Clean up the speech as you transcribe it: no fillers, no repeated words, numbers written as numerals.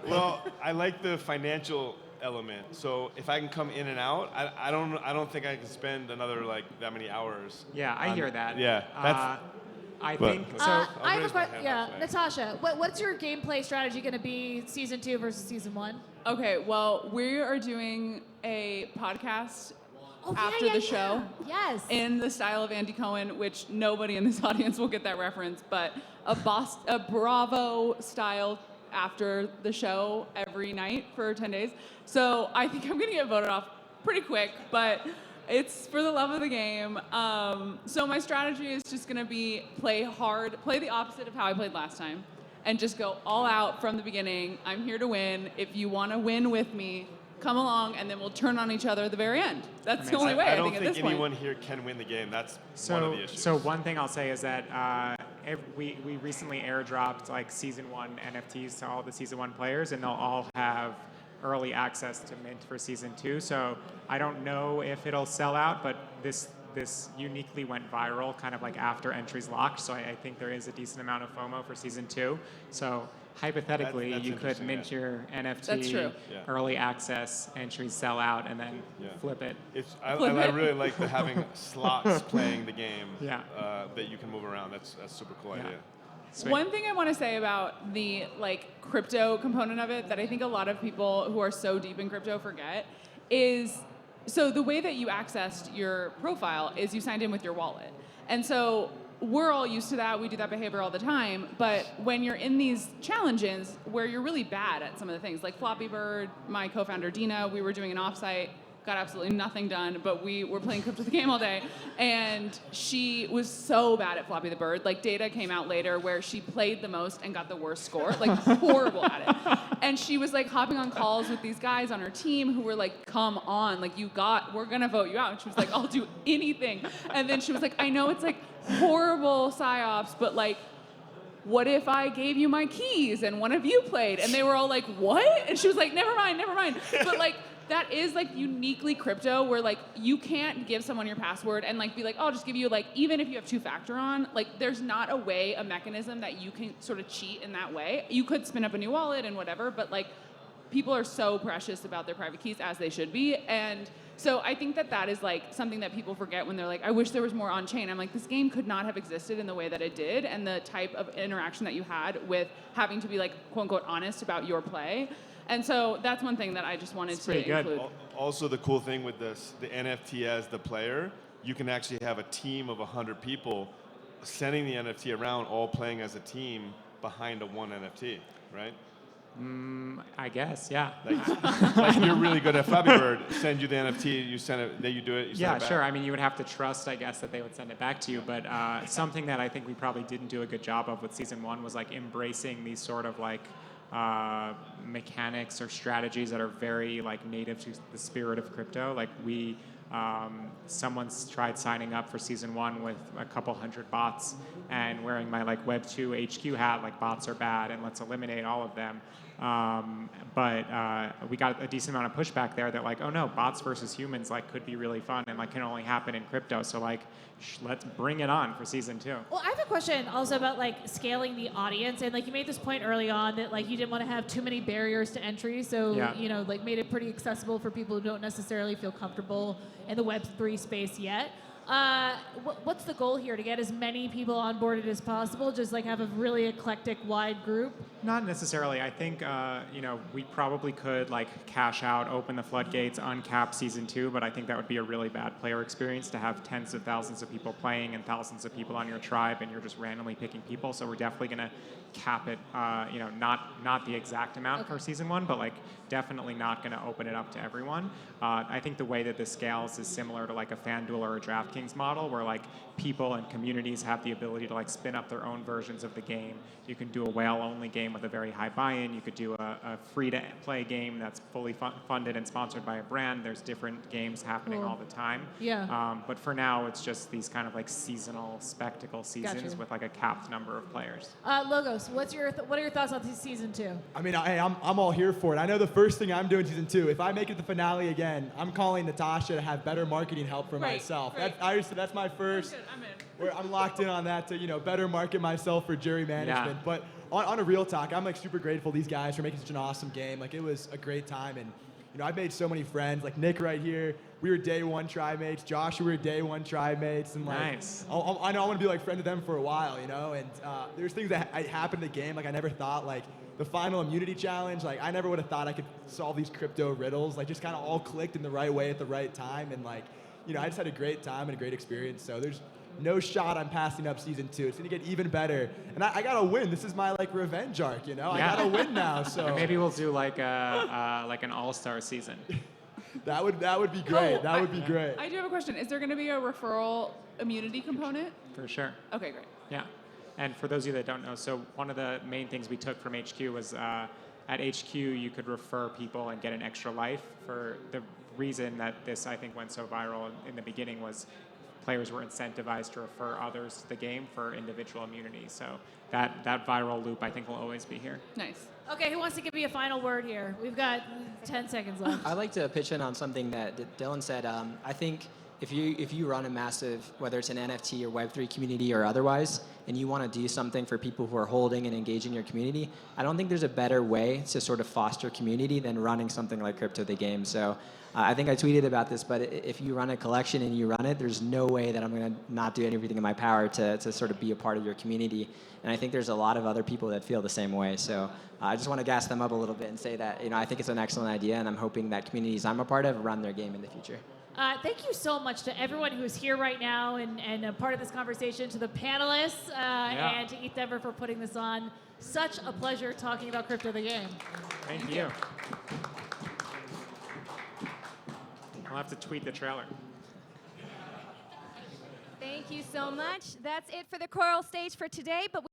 Well, I like the financial element. So if I can come in and out, I don't think I can spend another like that many hours. Yeah, I hear that. Yeah, that's. I But- think So- so. I have a raise my question. hand Yeah, halfway. Natasha, what's your gameplay strategy going to be season 2 versus season 1? Okay, well, we are doing a podcast Oh, after the show Yes. in the style of Andy Cohen, which nobody in this audience will get that reference, but a Bravo style after the show every night for 10 days. So I think I'm gonna get voted off pretty quick, but it's for the love of the game. So my strategy is just gonna be play hard, play the opposite of how I played last time, and just go all out from the beginning. I'm here to win. If you wanna win with me, come along, and then we'll turn on each other at the very end. That's the only way, I I don't think, at this anyone point. here can win the game. That's one of So, the issues. so one thing I'll say is that we recently airdropped like season 1 NFTs to all the season 1 players, and they'll all have early access to mint for season 2. So I don't know if it'll sell out, but this uniquely went viral kind of like after entries locked. So I think there is a decent amount of FOMO for season 2. So hypothetically, That's you could interesting, mint yeah. your NFT, That's true. Yeah. early access entries sell out, and then Yeah. flip it. I Flip it. really like the having slots playing the game Yeah. that you can move around. That's a super cool Yeah. idea. Sweet. One thing I want to say about the crypto component of it that I think a lot of people who are so deep in crypto forget is, so the way that you accessed your profile is you signed in with your wallet. And so we're all used to that. We do that behavior all the time. But when you're in these challenges where you're really bad at some of the things, like Floppy Bird, my co-founder Dina, we were doing an offsite, got absolutely nothing done, but we were playing Crypto the Game all day. And she was so bad at Floppy the Bird. Like, data came out later where she played the most and got the worst score, like horrible at it. And she was like hopping on calls with these guys on her team who were like, come on, like we're gonna vote you out. And she was like, I'll do anything. And then she was like, I know it's like horrible psyops, but like, what if I gave you my keys and one of you played? And they were all like, what? And she was like, never mind. But like, that is like uniquely crypto where like you can't give someone your password and like be like, oh, I'll just give you like, even if you have 2-factor on, like there's not a mechanism that you can sort of cheat in that way. You could spin up a new wallet and whatever, but like people are so precious about their private keys, as they should be. And so I think that is like something that people forget when they're like, I wish there was more on chain. I'm like, this game could not have existed in the way that it did, and the type of interaction that you had with having to be like, quote unquote, honest about your play. And so that's one thing that I just wanted to include. Also, the cool thing with this, the NFT as the player, you can actually have a team of 100 people sending the NFT around, all playing as a team behind a one NFT, right? I guess, yeah. Like you're really good at Flappy Bird, send you the NFT, you send it, then you do it, you send Yeah, it back. sure. I mean, you would have to trust, I guess, that they would send it back to you. But something that I think we probably didn't do a good job of with season 1 was like embracing these sort of like mechanics or strategies that are very like native to the spirit of crypto. Like someone's tried signing up for season 1 with a couple hundred bots and wearing my like Web 2 HQ hat, like bots are bad and let's eliminate all of them. But we got a decent amount of pushback there that like, oh no, bots versus humans like could be really fun and like can only happen in crypto. So like, let's bring it on for season 2. Well, I have a question also about like scaling the audience, and like you made this point early on that like you didn't want to have too many barriers to entry, so you know, like made it pretty accessible for people who don't necessarily feel comfortable in the Web3 space yet. What's the goal here? To get as many people onboarded as possible? Just like have a really eclectic, wide group? Not necessarily. I think you know, we probably could like cash out, open the floodgates, uncap season 2, but I think that would be a really bad player experience to have tens of thousands of people playing and thousands of people on your tribe, and you're just randomly picking people. So we're definitely going to cap it. You know, not the exact amount for season 1, but like definitely not going to open it up to everyone. I think the way that this scales is similar to like a FanDuel or a DraftKings model, where like people and communities have the ability to like spin up their own versions of the game. You can do a whale-only game with a very high buy-in. You could do a free-to-play game that's fully funded and sponsored by a brand. There's different games happening all the time. Yeah. But for now, it's just these kind of like seasonal spectacle seasons with like a capped number of players. Logos, what are your thoughts on season 2? I mean, I'm all here for it. I know the first thing I'm doing season 2, if I make it to the finale again, I'm calling Natasha to have better marketing help for myself. That's my first. I'm in. I'm locked in on that to, you know, better market myself for jury management. Yeah. But on a real talk, I'm like super grateful to these guys for making such an awesome game. Like it was a great time, and I've made so many friends. Like Nick right here, we were day one tri-mates. Josh, we were day one tri-mates, and like Nice. I know I want to be like friends with them for a while, And there's things that happened in the game. Like I never thought like the final immunity challenge. Like I never would have thought I could solve these crypto riddles. Like just kind of all clicked in the right way at the right time, and like I just had a great time and a great experience. So there's no shot I'm passing up season 2. It's gonna get even better, and I gotta win. This is my like revenge arc, I gotta win now. So And maybe we'll do like an all-star season. that would be great. That would be great. I do have a question. Is there going to be a referral immunity component? For sure. Okay, great. Yeah. And for those of you that don't know, so one of the main things we took from HQ was at HQ you could refer people and get an extra life. For the reason that this, I think, went so viral in the beginning was players were incentivized to refer others to the game for individual immunity. So that viral loop, I think, will always be here. Nice. Okay, who wants to give me a final word here? We've got 10 seconds left. I'd like to pitch in on something that Dylan said. I think if you run a massive, whether it's an NFT or Web3 community or otherwise, and you want to do something for people who are holding and engaging your community, I don't think there's a better way to sort of foster community than running something like Crypto the Game. So I think I tweeted about this, but if you run a collection and you run it, there's no way that I'm going to not do everything in my power to sort of be a part of your community. And I think there's a lot of other people that feel the same way. So I just want to gas them up a little bit and say that I think it's an excellent idea, and I'm hoping that communities I'm a part of run their game in the future. Thank you so much to everyone who is here right now and a part of this conversation, to the panelists and to ETHDenver for putting this on. Such a pleasure talking about Crypto the Game. Thank you. I'll have to tweet the trailer. Thank you so much. That's it for the choral stage for today, but